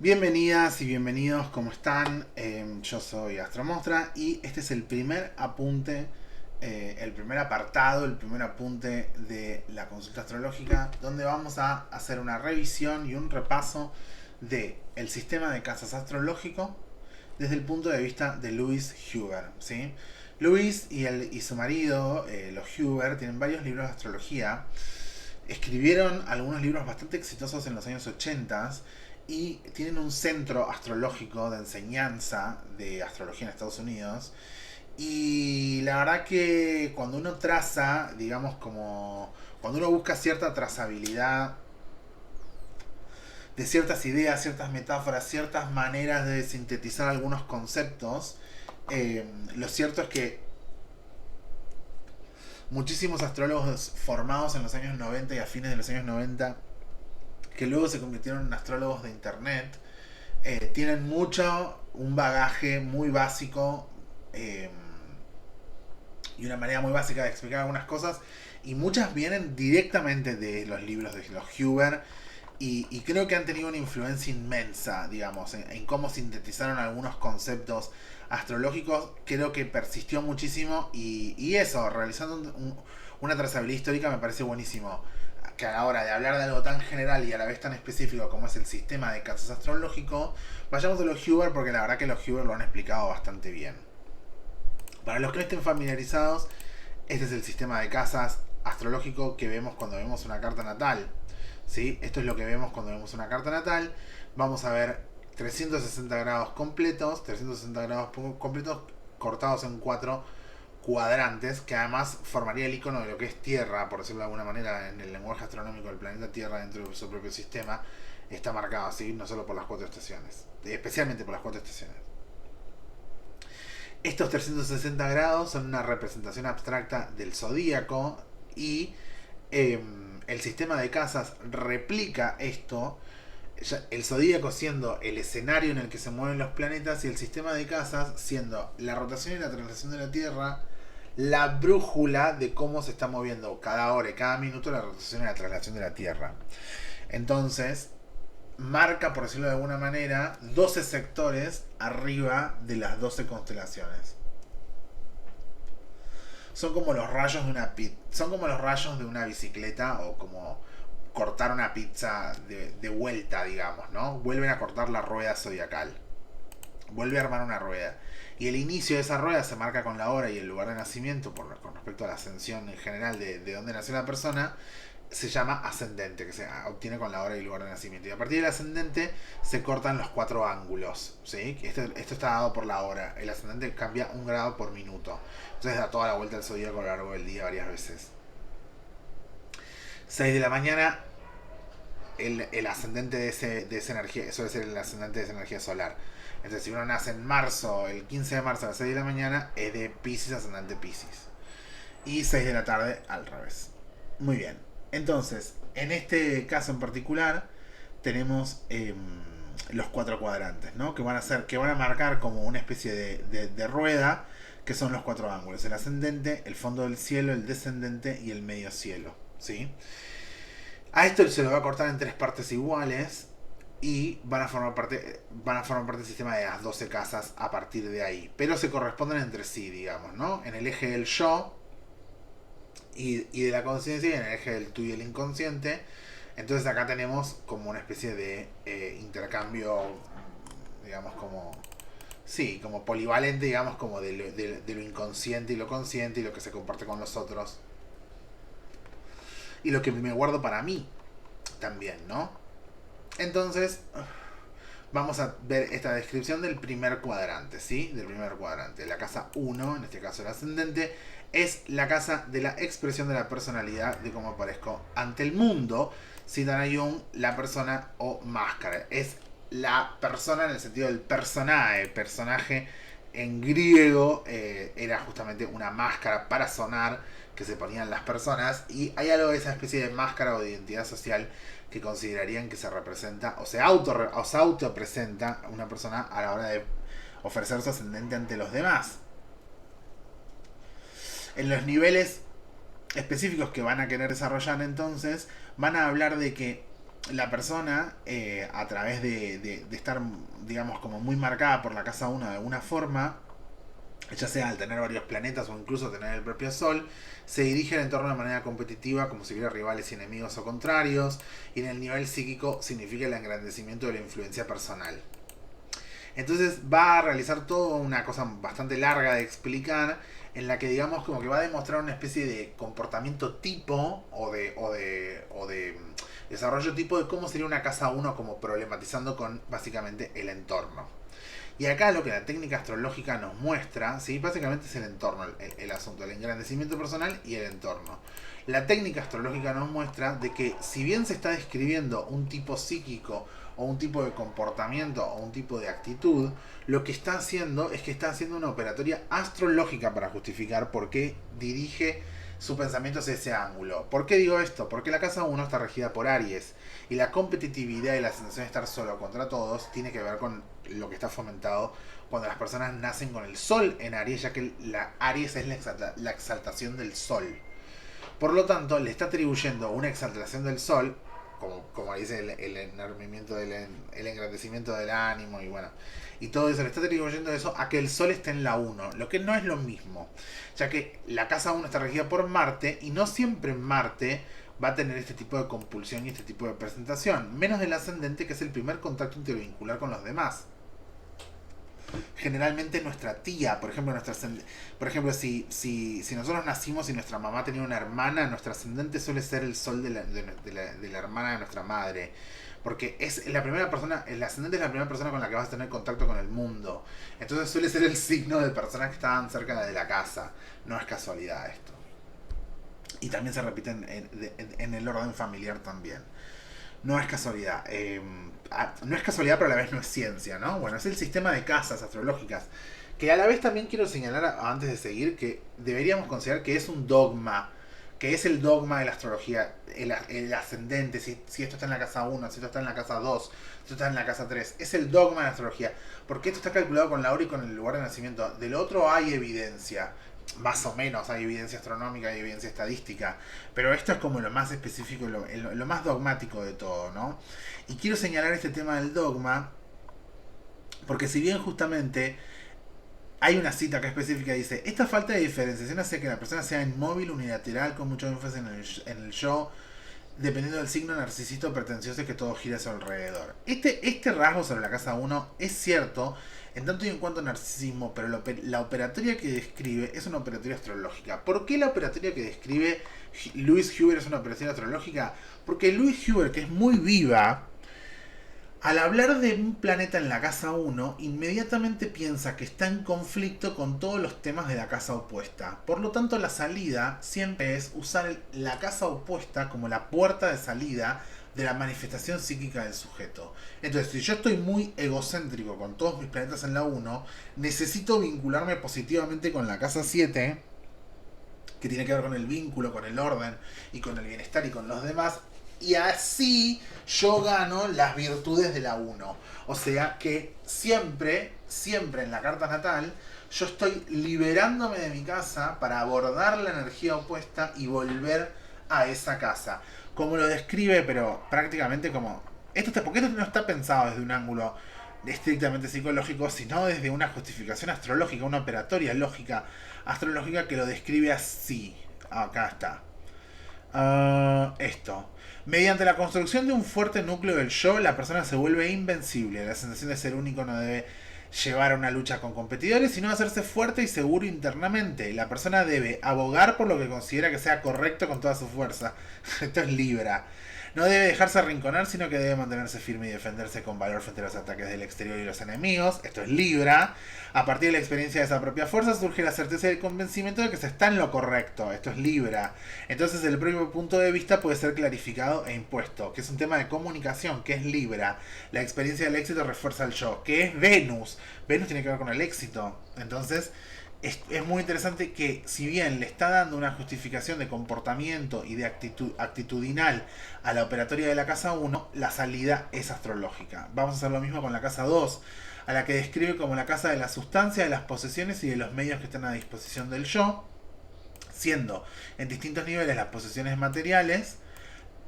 Bienvenidas y bienvenidos, ¿cómo están? Yo soy Astromostra y este es el primer apunte, el primer apartado, el primer apunte de la consulta astrológica, donde vamos a hacer una revisión y un repaso de el sistema de casas astrológico desde el punto de vista de Louis Huber, ¿sí? Louis y su marido, los Huber, tienen varios libros de astrología. Escribieron algunos libros bastante exitosos en los años 80 y tienen un centro astrológico de enseñanza de astrología en Estados Unidos. Y la verdad que cuando uno traza, digamos como cuando uno busca cierta trazabilidad de ciertas ideas, ciertas metáforas, ciertas maneras de sintetizar algunos conceptos, lo cierto es que muchísimos astrólogos formados en los años 90 y a fines de los años 90 que luego se convirtieron en astrólogos de internet, tienen mucho, un bagaje muy básico y una manera muy básica de explicar algunas cosas, y muchas vienen directamente de los libros de los Huber, y creo que han tenido una influencia inmensa, digamos, en cómo sintetizaron algunos conceptos astrológicos. Creo que persistió muchísimo y eso, realizando una trazabilidad histórica me parece buenísimo. Que a la hora de hablar de algo tan general y a la vez tan específico como es el sistema de casas astrológico, vayamos a los Huber porque la verdad que los Huber lo han explicado bastante bien. Para los que no estén familiarizados, este es el sistema de casas astrológico que vemos cuando vemos una carta natal. ¿Sí? Esto es lo que vemos cuando vemos una carta natal. Vamos a ver 360 grados completos, 360 grados completos cortados en cuatro cuadrantes, que además formaría el icono de lo que es Tierra, por decirlo de alguna manera, en el lenguaje astronómico del planeta Tierra dentro de su propio sistema. Está marcado así, no solo por las cuatro estaciones, especialmente por las cuatro estaciones. Estos 360 grados son una representación abstracta del zodíaco y el sistema de casas replica esto, el zodíaco siendo el escenario en el que se mueven los planetas y el sistema de casas siendo la rotación y la traslación de la Tierra, la brújula de cómo se está moviendo cada hora y cada minuto la rotación y la traslación de la Tierra. Entonces, marca, por decirlo de alguna manera, 12 sectores arriba de las 12 constelaciones. Son como los rayos de una son como los rayos de una bicicleta, o como cortar una pizza de vuelta, digamos, ¿no? Vuelven a cortar la rueda zodiacal. Vuelve a armar una rueda. Y el inicio de esa rueda se marca con la hora y el lugar de nacimiento con respecto a la ascensión en general de dónde nació la persona. Se llama ascendente, que se obtiene con la hora y lugar de nacimiento. Y a partir del ascendente se cortan los cuatro ángulos. ¿Sí? Esto está dado por la hora. El ascendente cambia un grado por minuto. Entonces da toda la vuelta al zodíaco a lo largo del día varias veces. 6 de la mañana, el ascendente de esa energía, suele ser el ascendente de esa energía solar. Entonces, si uno nace en marzo, el 15 de marzo a las 6 de la mañana, es de Pisces, ascendente Pisces. Y 6 de la tarde al revés. Muy bien. Entonces, en este caso en particular, tenemos los cuatro cuadrantes, ¿no? Que van a marcar como una especie de rueda, que son los cuatro ángulos: el ascendente, el fondo del cielo, el descendente y el medio cielo, ¿sí? A esto se lo va a cortar en tres partes iguales y van a formar parte del sistema de las 12 casas a partir de ahí. Pero se corresponden entre sí, digamos, ¿no? En el eje del yo y de la conciencia, y en el eje del tú y el inconsciente. Entonces acá tenemos como una especie de intercambio, digamos, como... Sí, como polivalente, digamos, como de lo inconsciente y lo consciente, y lo que se comparte con los otros. Y lo que me guardo para mí también, ¿no? Entonces, vamos a ver esta descripción del primer cuadrante, ¿sí? Del primer cuadrante. La casa uno, en este caso el ascendente, es la casa de la expresión de la personalidad, de cómo aparezco ante el mundo. Citan a Jung, la persona o máscara. Es la persona en el sentido del personaje en griego, era justamente una máscara para sonar que se ponían las personas, y hay algo de esa especie de máscara o de identidad social que considerarían que se representa o se autopresenta una persona a la hora de ofrecer su ascendente ante los demás. En los niveles específicos que van a querer desarrollar, entonces van a hablar de que la persona, a través de estar, digamos, como muy marcada por la casa uno de alguna forma, ya sea al tener varios planetas o incluso tener el propio Sol, se dirige al entorno de manera competitiva como si hubiera rivales y enemigos o contrarios, y en el nivel psíquico significa el engrandecimiento de la influencia personal. Entonces va a realizar toda una cosa bastante larga de explicar, en la que digamos como que va a demostrar una especie de comportamiento tipo o de desarrollo tipo de cómo sería una casa uno, como problematizando con básicamente el entorno. Y acá lo que la técnica astrológica nos muestra, ¿sí? Básicamente es el entorno, el asunto, el engrandecimiento personal y el entorno. La técnica astrológica nos muestra de que si bien se está describiendo un tipo psíquico o un tipo de comportamiento o un tipo de actitud, lo que está haciendo es que está haciendo una operatoria astrológica para justificar por qué dirige su pensamiento hacia ese ángulo. ¿Por qué digo esto? Porque la casa uno está regida por Aries y la competitividad y la sensación de estar solo contra todos tiene que ver con lo que está fomentado cuando las personas nacen con el sol en Aries, ya que la Aries es la exaltación del sol. Por lo tanto, le está atribuyendo una exaltación del sol, como dice el enormimiento el engrandecimiento del ánimo y bueno, y todo eso, le está atribuyendo eso a que el sol esté en la uno, lo que no es lo mismo, ya que la casa uno está regida por Marte y no siempre Marte va a tener este tipo de compulsión y este tipo de presentación, menos del ascendente, que es el primer contacto intervincular con los demás. Generalmente nuestra tía, por ejemplo, si nosotros nacimos y nuestra mamá tenía una hermana, nuestro ascendente suele ser el sol de la hermana de nuestra madre. Porque es la primera persona, el ascendente es la primera persona con la que vas a tener contacto con el mundo. Entonces suele ser el signo de personas que estaban cerca de la casa. No es casualidad esto. Y también se repite en el orden familiar también. No es casualidad. No es casualidad, pero a la vez no es ciencia, ¿no? Bueno, es el sistema de casas astrológicas. Que a la vez también quiero señalar, antes de seguir, que deberíamos considerar que es un dogma. Que es el dogma de la astrología, el ascendente, si esto está en la casa uno, si esto está en la casa 2, si esto está en la casa 3. Es el dogma de la astrología. Porque esto está calculado con la hora y con el lugar de nacimiento. Del otro hay evidencia, más o menos hay evidencia astronómica, hay evidencia estadística, pero esto es como lo más específico, lo más dogmático de todo, ¿no? Y quiero señalar este tema del dogma, porque si bien justamente hay una cita que específica dice, esta falta de diferenciación hace que la persona sea inmóvil, unilateral, con mucho énfasis en el yo, dependiendo del signo narcisista o pretencioso que todo gira a su alrededor. Este rasgo sobre la casa uno es cierto en tanto y en cuanto a narcisismo, pero la operatoria que describe es una operatoria astrológica. ¿Por qué la operatoria que describe Louis Huber es una operatoria astrológica? Porque Louis Huber, que es muy viva, al hablar de un planeta en la casa uno, inmediatamente piensa que está en conflicto con todos los temas de la casa opuesta. Por lo tanto, la salida siempre es usar la casa opuesta como la puerta de salida de la manifestación psíquica del sujeto. Entonces, si yo estoy muy egocéntrico con todos mis planetas en la uno, necesito vincularme positivamente con la casa 7, que tiene que ver con el vínculo, con el orden y con el bienestar y con los demás. Y así yo gano las virtudes de la uno. O sea que siempre, siempre en la carta natal, yo estoy liberándome de mi casa para abordar la energía opuesta y volver a esa casa. Como lo describe, pero prácticamente como... porque esto no está pensado desde un ángulo estrictamente psicológico, sino desde una justificación astrológica, una operatoria lógica astrológica que lo describe así. Acá está. Esto. Mediante la construcción de un fuerte núcleo del yo, la persona se vuelve invencible. La sensación de ser único no debe llevar a una lucha con competidores, sino hacerse fuerte y seguro internamente. La persona debe abogar por lo que considera que sea correcto con toda su fuerza. Esto es Libra. No debe dejarse arrinconar, sino que debe mantenerse firme y defenderse con valor frente a los ataques del exterior y los enemigos. Esto es Libra. A partir de la experiencia de esa propia fuerza surge la certeza y el convencimiento de que se está en lo correcto. Esto es Libra. Entonces el propio punto de vista puede ser clarificado e impuesto, que es un tema de comunicación, que es Libra. La experiencia del éxito refuerza el yo, que es Venus. Venus tiene que ver con el éxito. Entonces es muy interesante que, si bien le está dando una justificación de comportamiento y de actitudinal a la operatoria de la casa uno, la salida es astrológica. Vamos a hacer lo mismo con la casa 2, a la que describe como la casa de la sustancia, de las posesiones y de los medios que están a disposición del yo, siendo en distintos niveles las posesiones materiales,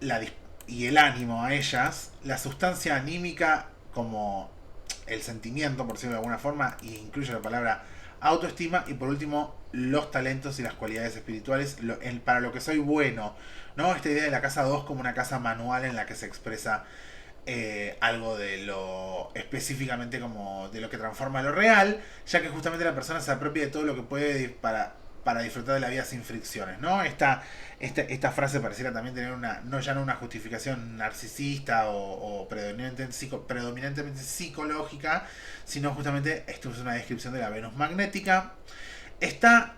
la y el ánimo a ellas, la sustancia anímica como el sentimiento, por decirlo de alguna forma, e incluye la palabra autoestima, y por último los talentos y las cualidades espirituales, para lo que soy bueno, ¿no? Esta idea de la casa 2 como una casa manual en la que se expresa algo de lo específicamente como de lo que transforma lo real, ya que justamente la persona se apropia de todo lo que puede para disfrutar de la vida sin fricciones, ¿no? Esta frase pareciera también tener una, no ya no una justificación narcisista o predominantemente psicológica, sino justamente esto es una descripción de la Venus magnética. Está,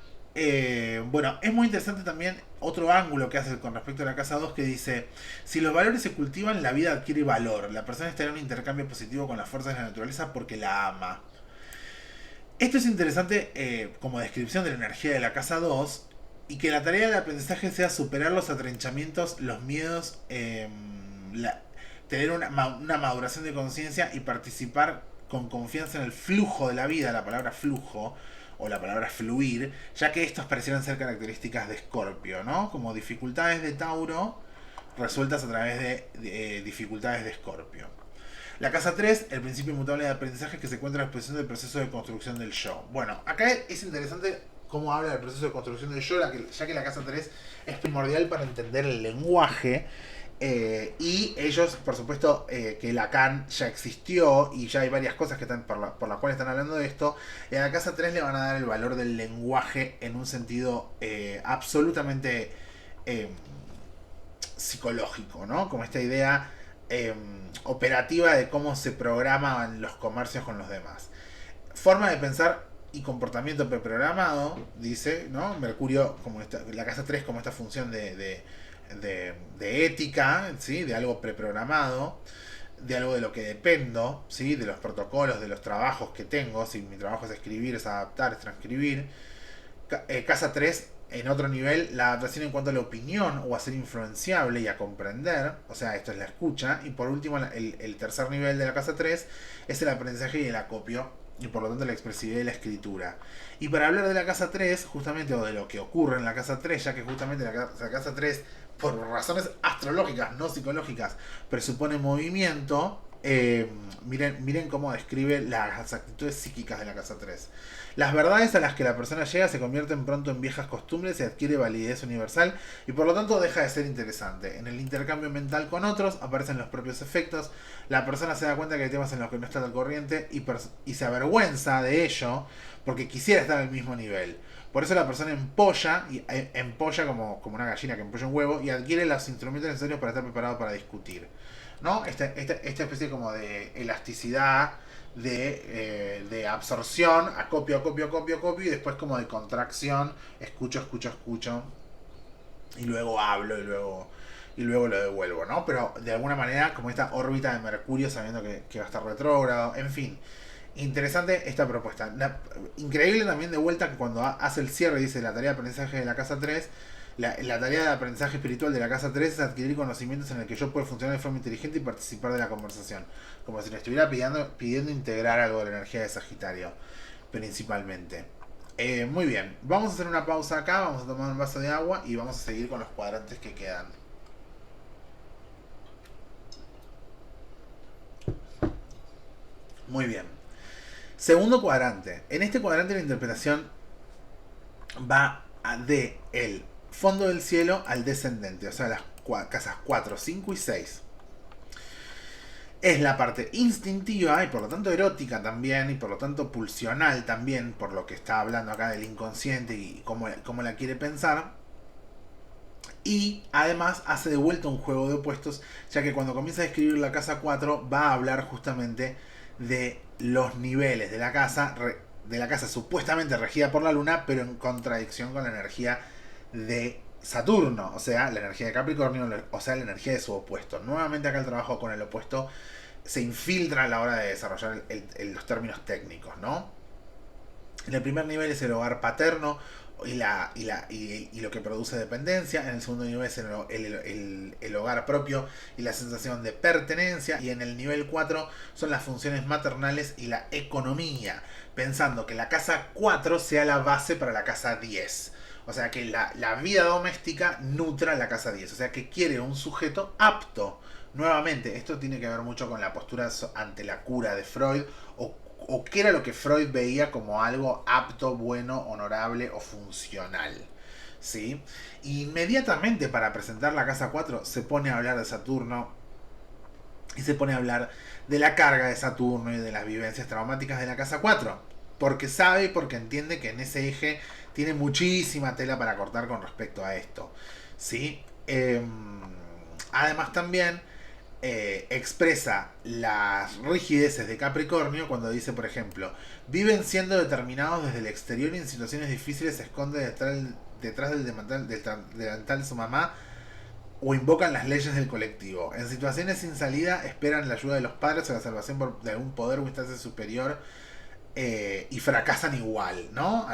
bueno, es muy interesante también otro ángulo que hace con respecto a la casa 2 que dice, si los valores se cultivan, la vida adquiere valor. La persona está en un intercambio positivo con las fuerzas de la naturaleza porque la ama. Esto es interesante como descripción de la energía de la casa 2 y que la tarea del aprendizaje sea superar los atrinchamientos, los miedos, tener una maduración de conciencia y participar con confianza en el flujo de la vida, la palabra flujo o la palabra fluir, ya que estos parecieran ser características de Escorpio, ¿no? Como dificultades de Tauro resueltas a través de dificultades de Escorpio. La casa 3, el principio inmutable de aprendizaje que se encuentra en la exposición del proceso de construcción del yo. Bueno, acá es interesante cómo habla del proceso de construcción del yo, ya que la casa 3 es primordial para entender el lenguaje. Y ellos, por supuesto, que Lacan ya existió y ya hay varias cosas que están por las cuales están hablando de esto. Y a la casa 3 le van a dar el valor del lenguaje en un sentido absolutamente eh, psicológico, ¿no? Como esta idea operativa de cómo se programan los comercios con los demás. Forma de pensar y comportamiento preprogramado, dice, ¿no? Mercurio, como la casa 3 como esta función de ética, ¿sí? De algo preprogramado, de algo de lo que dependo, ¿sí? De los protocolos, de los trabajos que tengo, si mi trabajo es escribir, es adaptar, es transcribir. Casa 3 en otro nivel, la adaptación en cuanto a la opinión o a ser influenciable y a comprender, o sea, esto es la escucha. Y por último, el tercer nivel de la casa 3 es el aprendizaje y el acopio, y por lo tanto la expresividad y la escritura. Y para hablar de la casa 3, justamente, o de lo que ocurre en la casa 3, ya que justamente la casa 3, por razones astrológicas, no psicológicas, presupone movimiento, miren cómo describe las actitudes psíquicas de la casa 3. Las verdades a las que la persona llega se convierten pronto en viejas costumbres y adquiere validez universal y por lo tanto deja de ser interesante. En el intercambio mental con otros aparecen los propios efectos, la persona se da cuenta que hay temas en los que no está al corriente y se avergüenza de ello porque quisiera estar al mismo nivel. Por eso la persona empolla como una gallina que empolla un huevo y adquiere los instrumentos necesarios para estar preparado para discutir, ¿no? Esta especie como de elasticidad, de absorción, acopio, y después como de contracción, escucho, y luego hablo, y luego lo devuelvo, ¿no? Pero de alguna manera como esta órbita de Mercurio sabiendo que va a estar retrógrado, en fin. Interesante esta propuesta. Increíble también de vuelta que cuando hace el cierre dice la tarea de aprendizaje de la casa 3, la tarea de aprendizaje espiritual de la casa 3 es adquirir conocimientos en el que yo pueda funcionar de forma inteligente y participar de la conversación. Como si le estuviera pidiendo integrar algo de la energía de Sagitario, principalmente. Muy bien, vamos a hacer una pausa acá, vamos a tomar un vaso de agua y vamos a seguir con los cuadrantes que quedan. Muy bien. Segundo cuadrante. En este cuadrante la interpretación va de el fondo del cielo al descendente, o sea, las casas 4, 5 y 6. Es la parte instintiva y por lo tanto erótica también y por lo tanto pulsional también, por lo que está hablando acá del inconsciente y cómo la quiere pensar. Y además hace de vuelta un juego de opuestos, ya que cuando comienza a escribir la casa 4 va a hablar justamente de los niveles de la casa supuestamente regida por la luna, pero en contradicción con la energía de Saturno, o sea, la energía de Capricornio, o sea, la energía de su opuesto. Nuevamente acá el trabajo con el opuesto se infiltra a la hora de desarrollar los términos técnicos, ¿no? En el primer nivel es el hogar paterno y lo que produce dependencia. En el segundo nivel es el hogar propio y la sensación de pertenencia. Y en el nivel 4 son las funciones maternales y la economía. Pensando que la casa 4 sea la base para la casa 10. O sea que la vida doméstica nutra la casa 10. O sea que quiere un sujeto apto. Nuevamente, esto tiene que ver mucho con la postura ante la cura de Freud o qué era lo que Freud veía como algo apto, bueno, honorable o funcional. ¿Sí? Inmediatamente para presentar la casa 4 se pone a hablar de Saturno y se pone a hablar de la carga de Saturno y de las vivencias traumáticas de la casa 4. Porque sabe y porque entiende que en ese eje tiene muchísima tela para cortar con respecto a esto. ¿Sí? Además también expresa las rigideces de Capricornio cuando dice, por ejemplo, viven siendo determinados desde el exterior y en situaciones difíciles se esconde detrás del delantal de su mamá o invocan las leyes del colectivo. En situaciones sin salida esperan la ayuda de los padres o la salvación de algún poder o instancia superior y fracasan igual, ¿no?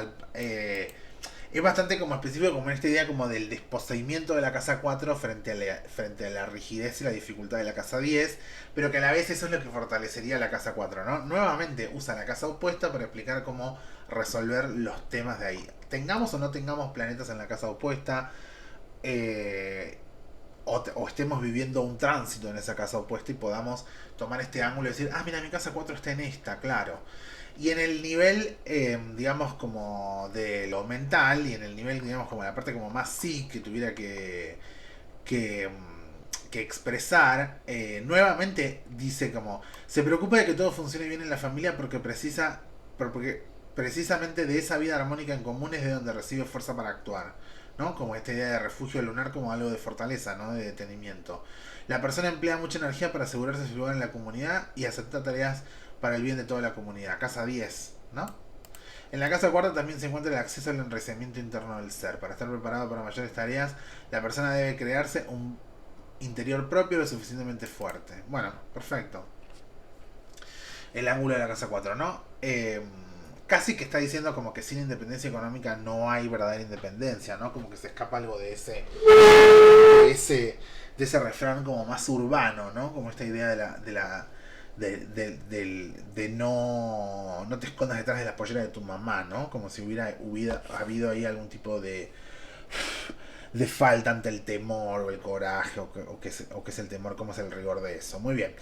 Es bastante como específico como en esta idea como del desposeimiento de la casa 4 frente a la rigidez y la dificultad de la casa 10, pero que a la vez eso es lo que fortalecería la casa 4, ¿no? Nuevamente usa la casa opuesta para explicar cómo resolver los temas de ahí. Tengamos o no tengamos planetas en la casa opuesta, o estemos viviendo un tránsito en esa casa opuesta y podamos tomar este ángulo y decir, ah, mira, mi casa 4 está en esta, claro. Y en el nivel, digamos, como de lo mental, y en el nivel, digamos, como la parte como más sí que tuviera que, que expresar, nuevamente dice como, se preocupa de que todo funcione bien en la familia porque precisamente de esa vida armónica en común es de donde recibe fuerza para actuar. ¿No? Como esta idea de refugio lunar como algo de fortaleza, ¿no? De detenimiento. La persona emplea mucha energía para asegurarse de su lugar en la comunidad y aceptar tareas para el bien de toda la comunidad. Casa 10, ¿no? En la casa cuarta también se encuentra el acceso al enraizamiento interno del ser. Para estar preparado para mayores tareas, la persona debe crearse un interior propio lo suficientemente fuerte. Bueno, perfecto. El ángulo de la casa 4, ¿no? Casi que está diciendo como que sin independencia económica no hay verdadera independencia, ¿no? Como que se escapa algo de ese refrán como más urbano, ¿no? Como esta idea de no te escondas detrás de la pollera de tu mamá, ¿no? Como si hubiera habido ahí algún tipo de falta ante el temor o el coraje o que es el temor, cómo es el rigor de eso. Muy bien.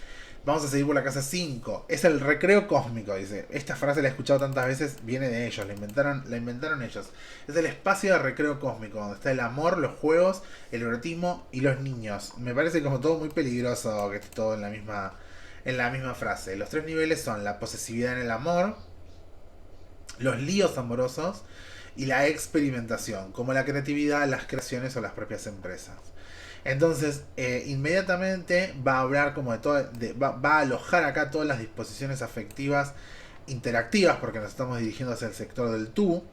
Vamos a seguir por la casa 5. Es el recreo cósmico, dice. Esta frase la he escuchado tantas veces, viene de ellos, la inventaron ellos. Es el espacio de recreo cósmico, donde está el amor, los juegos, el erotismo y los niños. Me parece como todo muy peligroso que esté todo en la misma frase. Los tres niveles son la posesividad en el amor, los líos amorosos y la experimentación, como la creatividad, las creaciones o las propias empresas. Entonces, inmediatamente va a hablar como de todo, va a alojar acá todas las disposiciones afectivas interactivas, porque nos estamos dirigiendo hacia el sector del tú.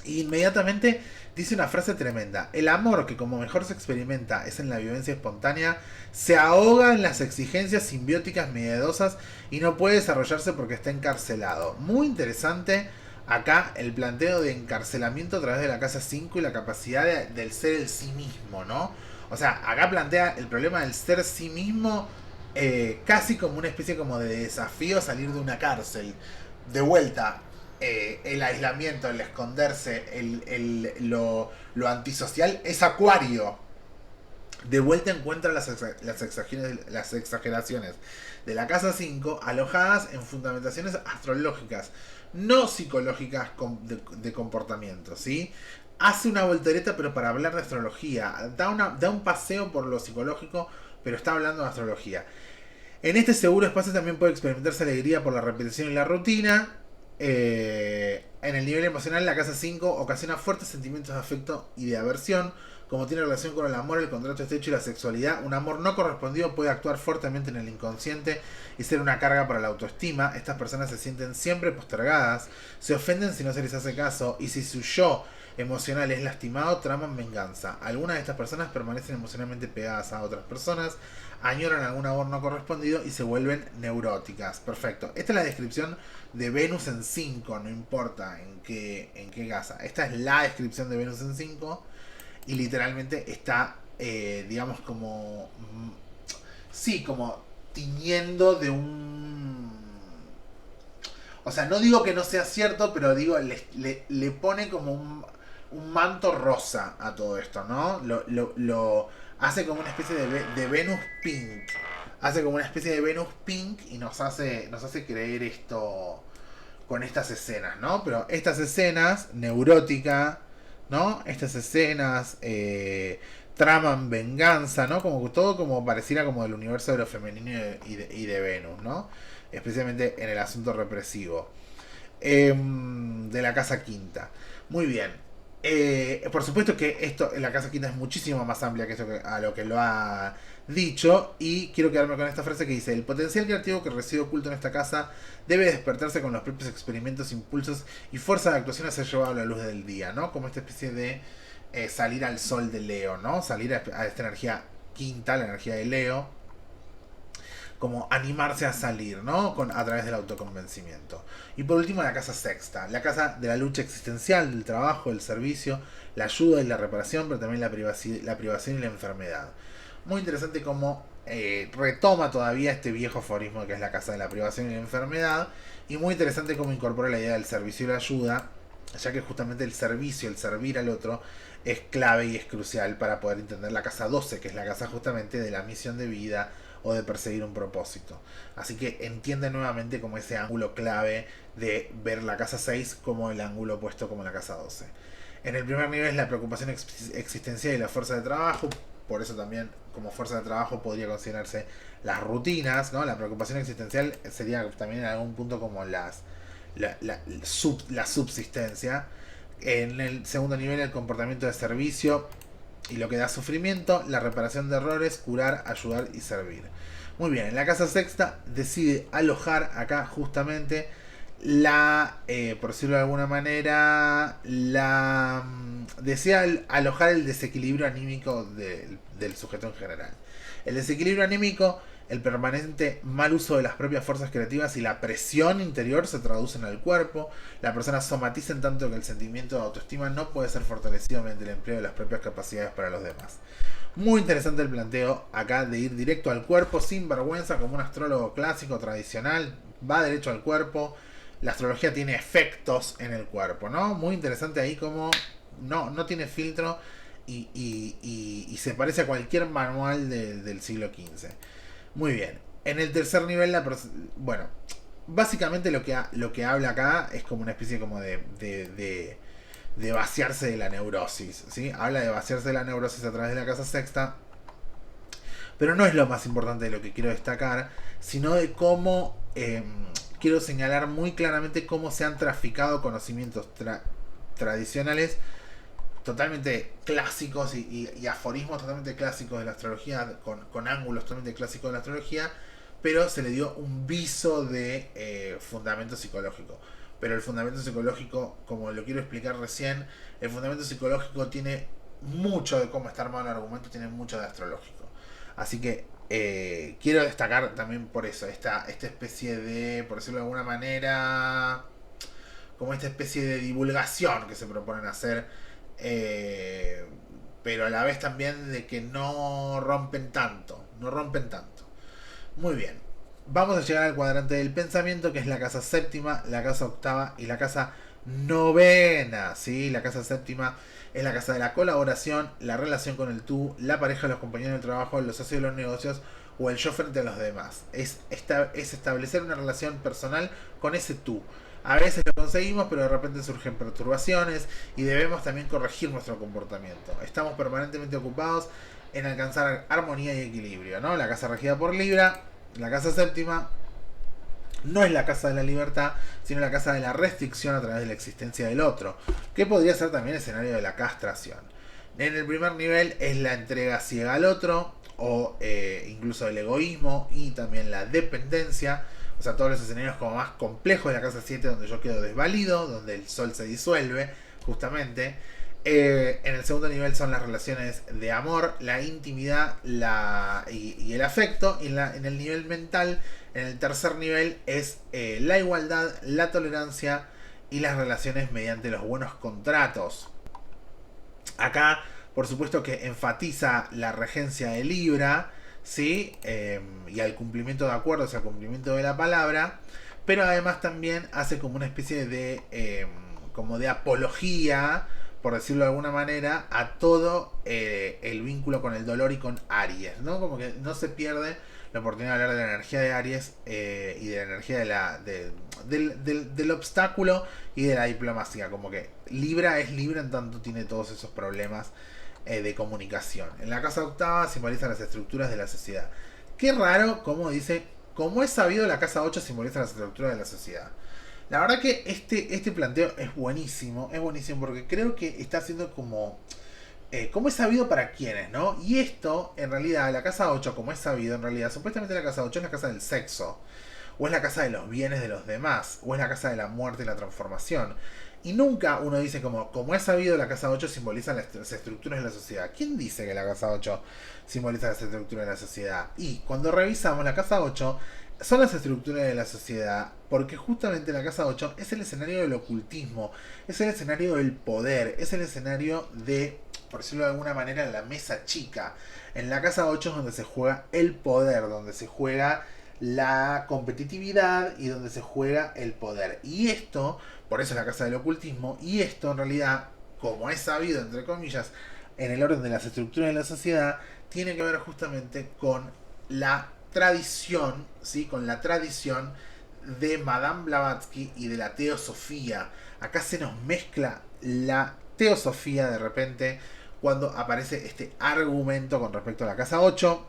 Y inmediatamente dice una frase tremenda. El amor que como mejor se experimenta es en la vivencia espontánea, se ahoga en las exigencias simbióticas miedosas y no puede desarrollarse porque está encarcelado. Muy interesante acá el planteo de encarcelamiento a través de la casa 5 y la capacidad del ser el sí mismo, ¿no? O sea, acá plantea el problema del ser sí mismo casi como una especie como de desafío a salir de una cárcel. De vuelta, el aislamiento, el esconderse, lo antisocial es Acuario. De vuelta encuentra las exageraciones de la casa 5 alojadas en fundamentaciones astrológicas, no psicológicas de comportamiento, ¿sí? Hace una voltereta pero para hablar de astrología, da un paseo por lo psicológico pero está hablando de astrología. En este seguro espacio también puede experimentarse alegría por la repetición y la rutina. En el nivel emocional, la casa 5 ocasiona fuertes sentimientos de afecto y de aversión. Como tiene relación con el amor, el contrato estrecho y la sexualidad, un amor no correspondido puede actuar fuertemente en el inconsciente y ser una carga para la autoestima. Estas personas se sienten siempre postergadas, se ofenden si no se les hace caso y si su yo emocional es lastimado, traman venganza. Algunas de estas personas permanecen emocionalmente pegadas a otras personas, añoran algún amor no correspondido y se vuelven neuróticas. Perfecto. Esta es la descripción de Venus en 5, no importa en qué casa. Esta es la descripción de Venus en 5 y literalmente está, digamos, como... Sí, como tiñendo de un... O sea, no digo que no sea cierto, pero digo, le pone como un manto rosa a todo esto, ¿no? Lo hace como una especie de Venus Pink. Hace como una especie de Venus Pink y nos hace creer esto con estas escenas, ¿no? Pero estas escenas, neurótica, ¿no? Estas escenas traman venganza, ¿no? Como todo como pareciera como del universo de lo femenino y de Venus, ¿no? Especialmente en el asunto represivo de la Casa Quinta. Muy bien. Por supuesto que esto en la Casa Quinta es muchísimo más amplia que esto a lo que lo ha dicho, y quiero quedarme con esta frase que dice: el potencial creativo que reside oculto en esta casa debe despertarse con los propios experimentos, impulsos y fuerza de actuación a ser llevado a la luz del día, ¿no? Como esta especie de salir al sol de Leo, ¿no? Salir a esta energía quinta, la energía de Leo, como animarse a salir, ¿no? A través del autoconvencimiento. Y por último, la casa sexta, la casa de la lucha existencial, del trabajo, del servicio, la ayuda y la reparación, pero también la privación y la enfermedad. Muy interesante cómo retoma todavía este viejo aforismo que es la casa de la privación y la enfermedad, y muy interesante cómo incorpora la idea del servicio y la ayuda, ya que justamente el servicio, el servir al otro, es clave y es crucial para poder entender la casa 12, que es la casa justamente de la misión de vida o de perseguir un propósito. Así que entiende nuevamente como ese ángulo clave de ver la casa 6 como el ángulo opuesto como la casa 12. En el primer nivel es la preocupación existencial y la fuerza de trabajo, por eso también como fuerza de trabajo podría considerarse las rutinas, ¿no? La preocupación existencial sería también en algún punto como la subsistencia. En el segundo nivel el comportamiento de servicio y lo que da sufrimiento, la reparación de errores, curar, ayudar y servir. Muy bien, en la casa sexta decide alojar acá justamente por decirlo de alguna manera, desea alojar el desequilibrio anímico del sujeto en general. El desequilibrio anímico, el permanente mal uso de las propias fuerzas creativas y la presión interior se traducen al cuerpo. La persona somatiza en tanto que el sentimiento de autoestima no puede ser fortalecido mediante el empleo de las propias capacidades para los demás. Muy interesante el planteo acá de ir directo al cuerpo sin vergüenza, como un astrólogo clásico tradicional, va derecho al cuerpo. La astrología tiene efectos en el cuerpo, ¿no? Muy interesante ahí como no tiene filtro y se parece a cualquier manual del siglo XV. Muy bien. En el tercer nivel, bueno, básicamente lo que habla acá es como una especie como de vaciarse de la neurosis, ¿sí? Habla de vaciarse de la neurosis a través de la casa sexta, pero no es lo más importante de lo que quiero destacar, sino de cómo quiero señalar muy claramente cómo se han traficado conocimientos tradicionales totalmente clásicos y aforismos totalmente clásicos de la astrología, con ángulos totalmente clásicos de la astrología, pero se le dio un viso de fundamento psicológico. Pero el fundamento psicológico, como lo quiero explicar recién, el fundamento psicológico tiene mucho de cómo está armado el argumento, tiene mucho de astrológico. Así que quiero destacar también por eso, esta especie de, por decirlo de alguna manera, como esta especie de divulgación que se proponen hacer, pero a la vez también de que no rompen tanto, no rompen tanto. Muy bien, vamos a llegar al cuadrante del pensamiento, que es la casa séptima, la casa octava y la casa novena, ¿sí? La casa séptima es la casa de la colaboración, la relación con el tú, la pareja, los compañeros de trabajo, los socios de los negocios o el yo frente a los demás. Es establecer una relación personal con ese tú. A veces lo conseguimos, pero de repente surgen perturbaciones y debemos también corregir nuestro comportamiento. Estamos permanentemente ocupados en alcanzar armonía y equilibrio, ¿no? La casa regida por Libra, la casa séptima, no es la casa de la libertad, sino la casa de la restricción a través de la existencia del otro, que podría ser también el escenario de la castración. En el primer nivel es la entrega ciega al otro, o incluso el egoísmo y también la dependencia, o sea, todos los escenarios como más complejos de la casa 7, donde yo quedo desvalido, donde el sol se disuelve, justamente. En el segundo nivel son las relaciones de amor, la intimidad y el afecto. Y en el nivel mental, en el tercer nivel, es la igualdad, la tolerancia y las relaciones mediante los buenos contratos. Acá, por supuesto que enfatiza la regencia de Libra, ¿sí? Y al cumplimiento de acuerdos, al cumplimiento de la palabra, pero además también hace como una especie de como de apología por decirlo de alguna manera, a todo el vínculo con el dolor y con Aries, ¿no? Como que no se pierde la oportunidad de hablar de la energía de Aries y de la energía del obstáculo y de la diplomacia. Como que Libra es Libra en tanto tiene todos esos problemas de comunicación. En la casa octava simboliza las estructuras de la sociedad. Qué raro, como dice, como es sabido, la casa 8 simboliza las estructuras de la sociedad. La verdad que este planteo es buenísimo porque creo que está haciendo como es sabido para quienes, ¿no? Y esto, en realidad, la casa 8 como es sabido, en realidad, supuestamente la casa 8 es la casa del sexo, o es la casa de los bienes de los demás, o es la casa de la muerte y la transformación. Y nunca uno dice como es sabido, la casa 8 simboliza las estructuras de la sociedad. ¿Quién dice que la casa 8 simboliza las estructuras de la sociedad? Y cuando revisamos la casa 8, son las estructuras de la sociedad, porque justamente la casa 8 es el escenario del ocultismo, es el escenario del poder, es el escenario de, por decirlo de alguna manera, la mesa chica. En la casa 8 es donde se juega el poder, donde se juega la competitividad y donde se juega el poder. Y esto, por eso es la casa del ocultismo, y esto en realidad, como es sabido, entre comillas, en el orden de las estructuras de la sociedad, tiene que ver justamente con la tradición, ¿sí? Con la tradición de Madame Blavatsky y de la teosofía. Acá se nos mezcla la teosofía de repente cuando aparece este argumento con respecto a la casa 8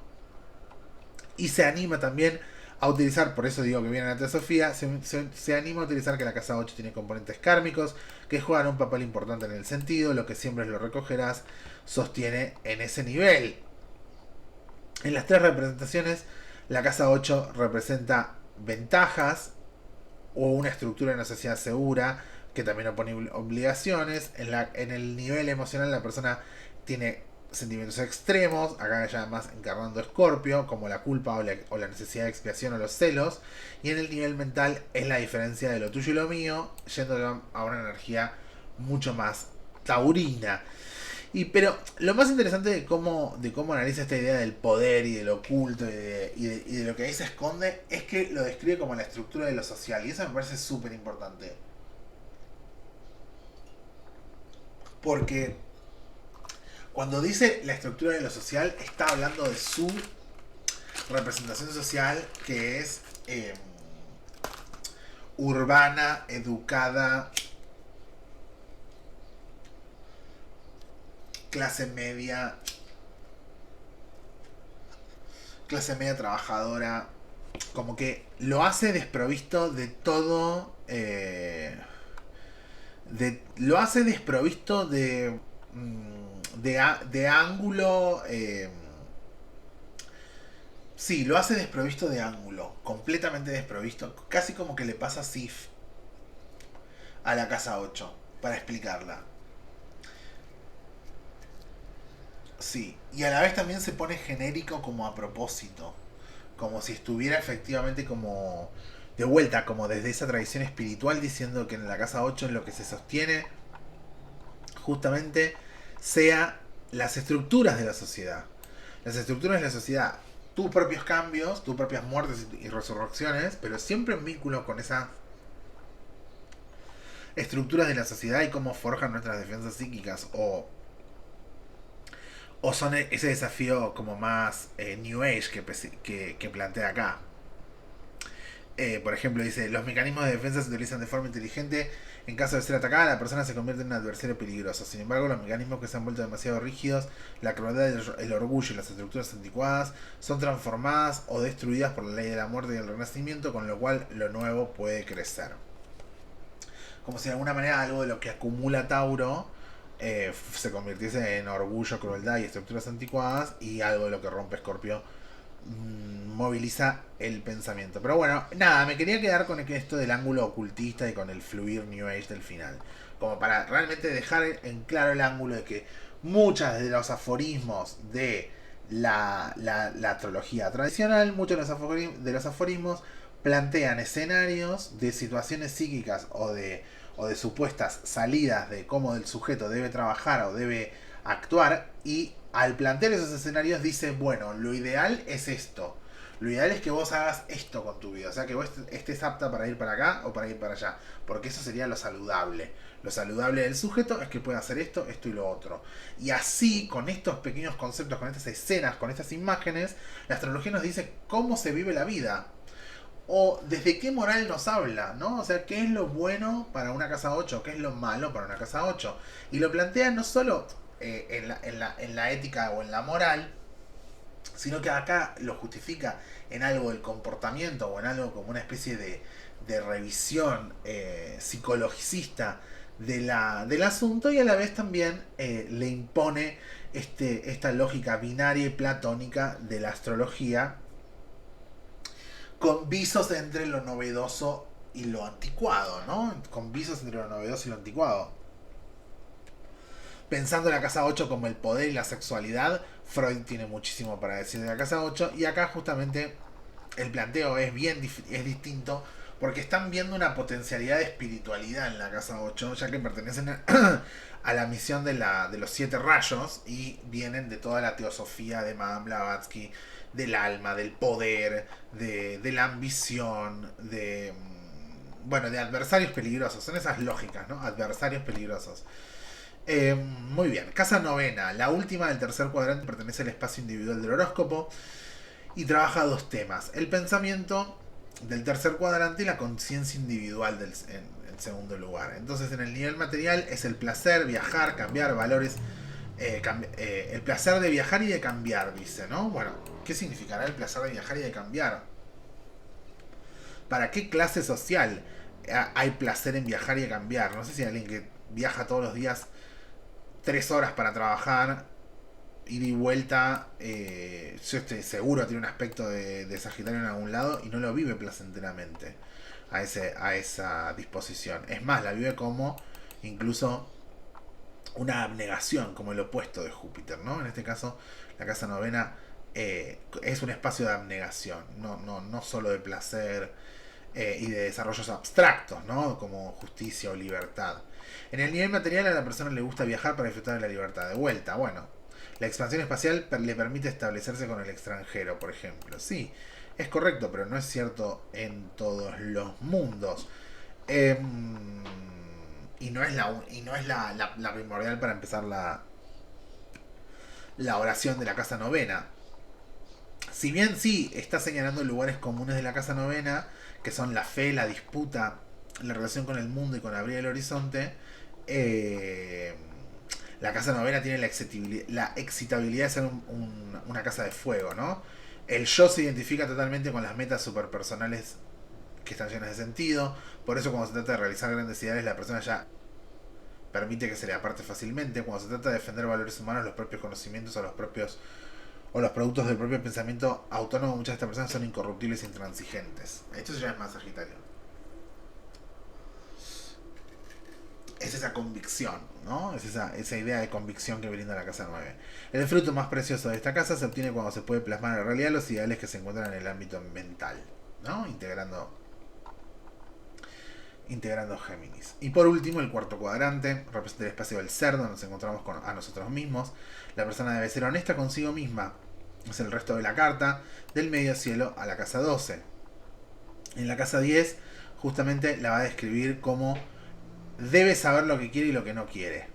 y se anima también a utilizar, por eso digo que viene la teosofía, se anima a utilizar que la casa 8 tiene componentes kármicos que juegan un papel importante en el sentido, lo que siempre lo recogerás, sostiene en ese nivel. En las tres representaciones, la casa 8 representa ventajas o una estructura de una sociedad segura que también opone obligaciones. En el nivel emocional la persona tiene sentimientos extremos, acá ya más encarnando Escorpio, como la culpa o la necesidad de expiación o los celos. Y en el nivel mental es la diferencia de lo tuyo y lo mío, yendo a una energía mucho más taurina. Pero lo más interesante de cómo analiza esta idea del poder y del oculto y de lo que ahí se esconde es que lo describe como la estructura de lo social. Y eso me parece súper importante. Porque cuando dice la estructura de lo social, está hablando de su representación social que es urbana, educada, clase media, clase media trabajadora, como que lo hace desprovisto de todo, lo hace desprovisto de ángulo, sí, lo hace desprovisto de ángulo, completamente desprovisto, casi como que le pasa Sif a la casa 8 para explicarla. Sí, y a la vez también se pone genérico como a propósito, como si estuviera efectivamente como de vuelta, como desde esa tradición espiritual, diciendo que en la casa 8 es lo que se sostiene justamente sea las estructuras de la sociedad. Las estructuras de la sociedad, tus propios cambios, tus propias muertes y resurrecciones, pero siempre en vínculo con esas estructuras de la sociedad y cómo forjan nuestras defensas psíquicas o son ese desafío como más New Age que plantea acá. Por ejemplo, dice, los mecanismos de defensa se utilizan de forma inteligente. En caso de ser atacada, la persona se convierte en un adversario peligroso. Sin embargo, los mecanismos que se han vuelto demasiado rígidos, la crueldad, el orgullo y las estructuras anticuadas son transformadas o destruidas por la ley de la muerte y el renacimiento, con lo cual lo nuevo puede crecer. Como si de alguna manera algo de lo que acumula Tauro se convirtiese en orgullo, crueldad y estructuras anticuadas, y algo de lo que rompe Escorpio moviliza el pensamiento. Pero bueno, nada, me quería quedar con esto del ángulo ocultista y con el fluir New Age del final. Como para realmente dejar en claro el ángulo de que muchos de los aforismos de la astrología tradicional, muchos de los aforismos plantean escenarios de situaciones psíquicas o de supuestas salidas de cómo el sujeto debe trabajar o debe actuar, y al plantear esos escenarios dice, bueno, lo ideal es esto, Lo ideal es que vos hagas esto con tu vida, o sea, que vos estés apta para ir para acá o para ir para allá, porque eso sería lo saludable. Lo saludable del sujeto es que pueda hacer esto, esto y lo otro. Y así, con estos pequeños conceptos, con estas escenas, con estas imágenes, la astrología nos dice cómo se vive la vida. O desde qué moral nos habla, ¿no? O sea, qué es lo bueno para una casa 8, qué es lo malo para una casa 8. Y lo plantea no solo en la ética o en la moral, sino que acá lo justifica en algo del comportamiento o en algo como una especie de revisión psicologicista del asunto, y a la vez también le impone esta lógica binaria y platónica de la astrología, con visos entre lo novedoso y lo anticuado, ¿no? Con visos entre lo novedoso y lo anticuado. Pensando en la casa 8 como el poder y la sexualidad, Freud tiene muchísimo para decir de la casa 8, y acá justamente el planteo es distinto, porque están viendo una potencialidad de espiritualidad en la casa 8, ya que pertenecen a la misión de los 7 rayos y vienen de toda la teosofía de Madame Blavatsky, del alma, del poder, de la ambición, bueno, de adversarios peligrosos. Son esas lógicas, ¿no? Adversarios peligrosos. Muy bien, casa novena, la última del tercer cuadrante, pertenece al espacio individual del horóscopo y trabaja dos temas: el pensamiento del tercer cuadrante y la conciencia individual en segundo lugar. Entonces, en el nivel material es el placer, viajar, cambiar valores, el placer de viajar y de cambiar, dice, ¿no? Bueno, ¿qué significará el placer de viajar y de cambiar? ¿Para qué clase social hay placer en viajar y de cambiar? No sé si hay alguien que viaja todos los días 3 horas para trabajar, ida y vuelta, yo estoy seguro tiene un aspecto de Sagitario en algún lado y no lo vive placenteramente a esa disposición. Es más, la vive como incluso una abnegación, como el opuesto de Júpiter, ¿no? En este caso, la casa novena es un espacio de abnegación, no solo de placer y de desarrollos abstractos, ¿no? Como justicia o libertad. En el nivel material, a la persona le gusta viajar para disfrutar de la libertad. De vuelta, bueno, la expansión espacial le permite establecerse con el extranjero, por ejemplo. Sí, es correcto, pero no es cierto en todos los mundos. Eh, y no es la primordial para empezar la oración de la casa novena. Si bien sí está señalando lugares comunes de la casa novena, que son la fe, la disputa, la relación con el mundo y con abrir el horizonte, eh, la casa novena tiene la excitabilidad de ser una casa de fuego, ¿no? El yo se identifica totalmente con las metas superpersonales que están llenas de sentido. Por eso, cuando se trata de realizar grandes ideales, la persona ya permite que se le aparte fácilmente. Cuando se trata de defender valores humanos, los propios conocimientos o los productos del propio pensamiento autónomo, muchas de estas personas son incorruptibles e intransigentes. Esto ya es más Sagitario. Es esa convicción, ¿no? Es esa idea de convicción que brinda la casa 9. El fruto más precioso de esta casa se obtiene cuando se puede plasmar en realidad los ideales que se encuentran en el ámbito mental, ¿no? Integrando Géminis. Y por último, el cuarto cuadrante representa el espacio del ser, donde nos encontramos a nosotros mismos. La persona debe ser honesta consigo misma. Es el resto de la carta, del medio cielo a la casa 12. En la casa 10, justamente la va a describir como debe saber lo que quiere y lo que no quiere.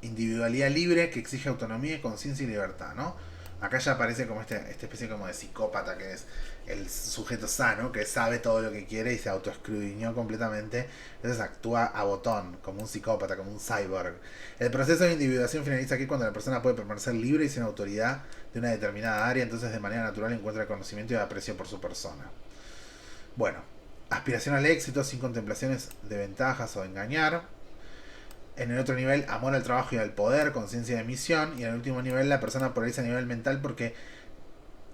Individualidad libre que exige autonomía, conciencia y libertad, ¿no? Acá ya aparece como esta especie como de psicópata, que es el sujeto sano, que sabe todo lo que quiere y se autoescrudiñó completamente. Entonces actúa a botón, como un psicópata, como un cyborg. El proceso de individuación finaliza aquí cuando la persona puede permanecer libre y sin autoridad de una determinada área, entonces de manera natural encuentra conocimiento y aprecio por su persona. Bueno, aspiración al éxito sin contemplaciones de ventajas o engañar. En el otro nivel, amor al trabajo y al poder, conciencia de misión. Y en el último nivel, la persona polariza a nivel mental porque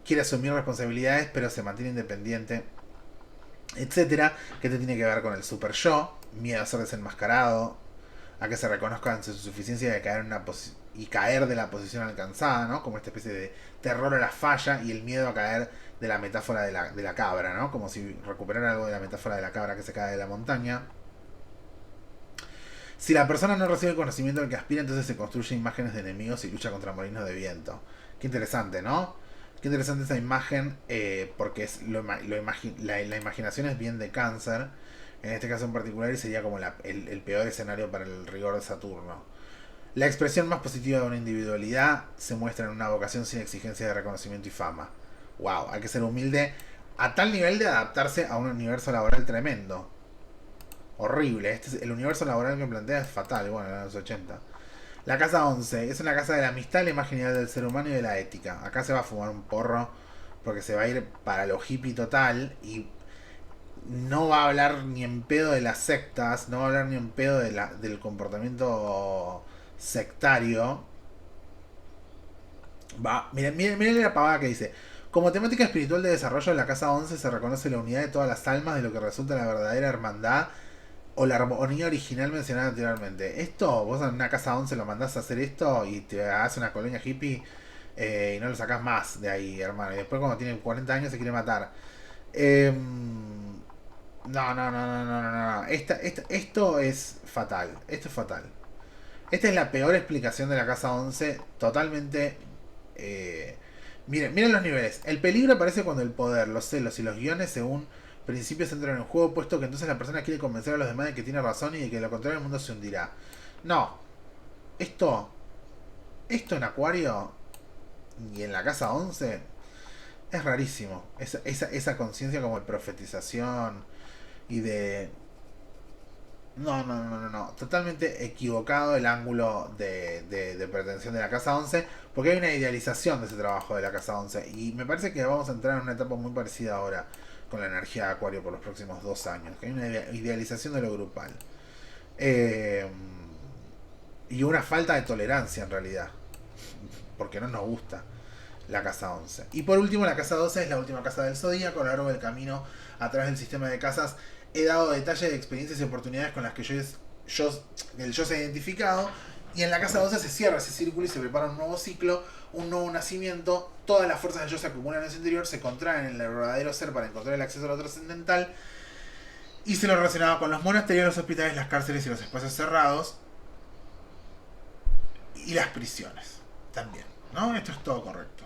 quiere asumir responsabilidades, pero se mantiene independiente, etcétera. Que te tiene que ver con el super yo, miedo a ser desenmascarado, a que se reconozca en su suficiencia de caer y caer de la posición alcanzada, ¿no? Como esta especie de terror a la falla y el miedo a caer de la metáfora de la cabra, ¿no? Como si recuperara algo de la metáfora de la cabra que se cae de la montaña. Si la persona no recibe el conocimiento al que aspira, entonces se construyen imágenes de enemigos y lucha contra molinos de viento. Qué interesante, ¿no? Qué interesante esa imagen, porque es la imaginación es bien de Cáncer, en este caso en particular, y sería como el peor escenario para el rigor de Saturno. La expresión más positiva de una individualidad se muestra en una vocación sin exigencia de reconocimiento y fama. Wow, hay que ser humilde a tal nivel de adaptarse a un universo laboral tremendo. Horrible, el universo laboral que plantea es fatal, bueno, en los 80. La casa 11 es una casa de la amistad, la imagen ideal del ser humano y de la ética. Acá se va a fumar un porro porque se va a ir para lo hippie total y no va a hablar ni en pedo de las sectas, no va a hablar ni en pedo del comportamiento sectario. Miren la pavada que dice. Como temática espiritual de desarrollo, en la casa 11 se reconoce la unidad de todas las almas, de lo que resulta la verdadera hermandad o la armonía original mencionada anteriormente. Esto, vos en una casa 11 lo mandás a hacer esto y te hace una colonia hippie, y no lo sacás más de ahí, hermano. Y después cuando tiene 40 años se quiere matar. No. Esto es fatal. Esto es fatal. Esta es la peor explicación de la casa 11. Totalmente. eh, miren los niveles. El peligro aparece cuando el poder, los celos y los guiones, según principios, entran en juego, puesto que entonces la persona quiere convencer a los demás de que tiene razón y de que de lo contrario el mundo se hundirá. No. Esto. Esto en Acuario y en la casa 11 es rarísimo. Esa conciencia como de profetización y de... No. Totalmente equivocado el ángulo de pretensión de la casa 11, porque hay una idealización de ese trabajo de la casa 11. Y me parece que vamos a entrar en una etapa muy parecida ahora con la energía de Acuario por los próximos 2 años. Que hay una idealización de lo grupal. Eh, y una falta de tolerancia en realidad, porque no nos gusta la casa 11. Y por último, la casa 12 es la última casa del zodíaco. A lo largo del camino, a través del sistema de casas, he dado detalles de experiencias y oportunidades con las que el yo se ha identificado. Y en la casa 12 se cierra ese círculo y se prepara un nuevo ciclo, un nuevo nacimiento. Todas las fuerzas del yo se acumulan en ese interior, se contraen en el verdadero ser para encontrar el acceso a lo trascendental. Y se lo relacionaba con los monasterios, los hospitales, las cárceles y los espacios cerrados. Y las prisiones también, ¿no? Esto es todo correcto.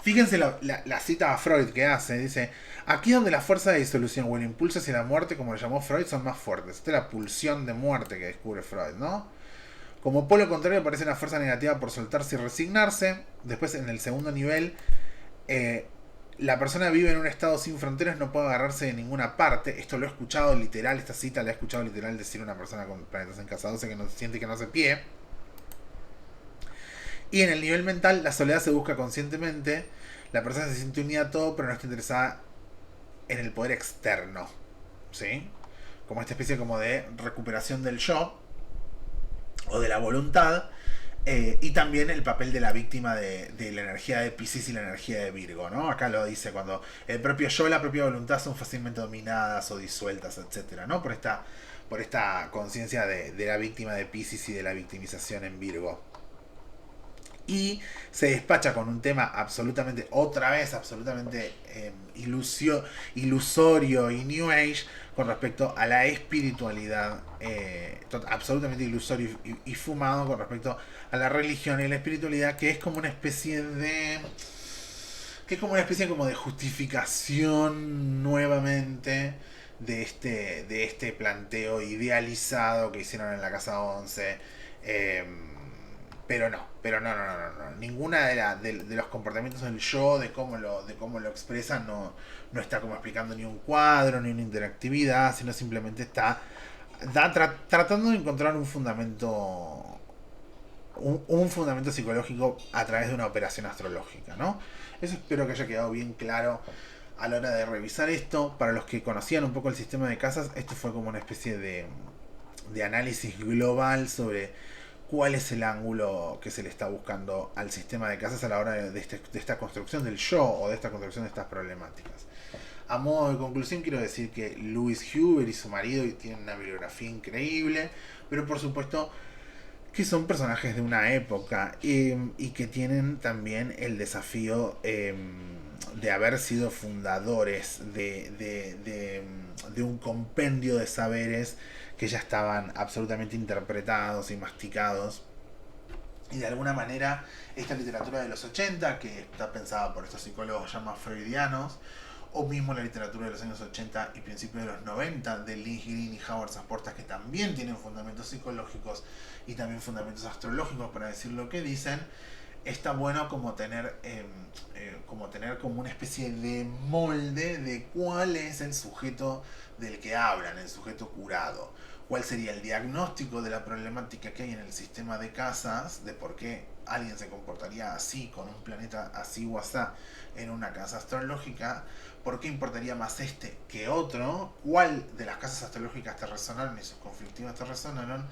Fíjense la cita a Freud que hace, dice, aquí donde la fuerza de disolución o el impulso hacia la muerte, como lo llamó Freud, son más fuertes. Esta es la pulsión de muerte que descubre Freud, ¿no? Como polo contrario aparece una fuerza negativa por soltarse y resignarse. Después en el segundo nivel, la persona vive en un estado sin fronteras, no puede agarrarse de ninguna parte. Esto lo he escuchado literal, esta cita la he escuchado literal decir una persona con planetas en casa 12 que no siente que no se pie. Y en el nivel mental, la soledad se busca conscientemente. La persona se siente unida a todo, pero no está interesada en el poder externo. ¿Sí? Como esta especie como de recuperación del yo o de la voluntad. Y también el papel de la víctima de la energía de Piscis y la energía de Virgo, ¿no? Acá lo dice, cuando el propio yo y la propia voluntad son fácilmente dominadas o disueltas, etcétera, ¿no? Por esta conciencia de la víctima de Piscis y de la victimización en Virgo. Y se despacha con un tema absolutamente, otra vez, absolutamente ilusorio y New Age con respecto a la espiritualidad, absolutamente ilusorio y fumado con respecto a la religión y la espiritualidad, que es como una especie de... que es como una especie como de justificación nuevamente de este planteo idealizado que hicieron en la Casa 11. Pero no. Ninguna de los comportamientos del yo, de cómo lo expresan, no está como explicando ni un cuadro, ni una interactividad, sino simplemente está tratando de encontrar un fundamento, un fundamento psicológico a través de una operación astrológica, ¿no? Eso espero que haya quedado bien claro a la hora de revisar esto. Para los que conocían un poco el sistema de casas, esto fue como una especie de análisis global sobre cuál es el ángulo que se le está buscando al sistema de casas a la hora de esta construcción del yo o de esta construcción de estas problemáticas. A modo de conclusión quiero decir que Louis Huber y su marido tienen una bibliografía increíble, pero por supuesto que son personajes de una época, y que tienen también el desafío de haber sido fundadores de un compendio de saberes que ya estaban absolutamente interpretados y masticados Y de alguna manera esta literatura de los 80, que está pensada por estos psicólogos ya más freudianos, o mismo la literatura de los años 80 y principios de los 90 de Lynch Green y Howard Saportas, que también tienen fundamentos psicológicos y también fundamentos astrológicos para decir lo que dicen, está bueno como tener como una especie de molde de cuál es el sujeto del que hablan, el sujeto curado. ¿Cuál sería el diagnóstico de la problemática que hay en el sistema de casas, de por qué alguien se comportaría así, con un planeta así o asá, en una casa astrológica? ¿Por qué importaría más este que otro? ¿Cuál de las casas astrológicas te resonaron y sus conflictivas te resonaron?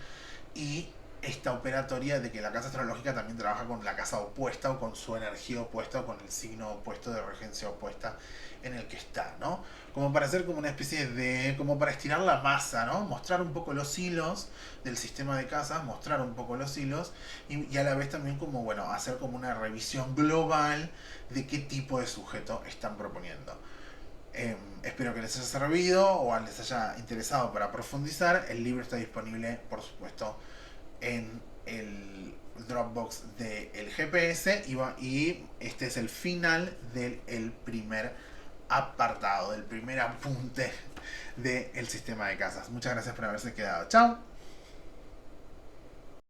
Y esta operatoria de que la casa astrológica también trabaja con la casa opuesta o con su energía opuesta o con el signo opuesto de regencia opuesta en el que está, ¿no? Como para hacer como una especie de, como para estirar la masa, ¿no? Mostrar un poco los hilos del sistema de casas, mostrar un poco los hilos y a la vez también como, bueno, hacer como una revisión global de qué tipo de sujeto están proponiendo. Espero que les haya servido o les haya interesado para profundizar. El libro está disponible, por supuesto, en el Dropbox del GPS y este es el final del primer apartado, del primer apunte del sistema de casas. Muchas gracias por haberse quedado. Chao.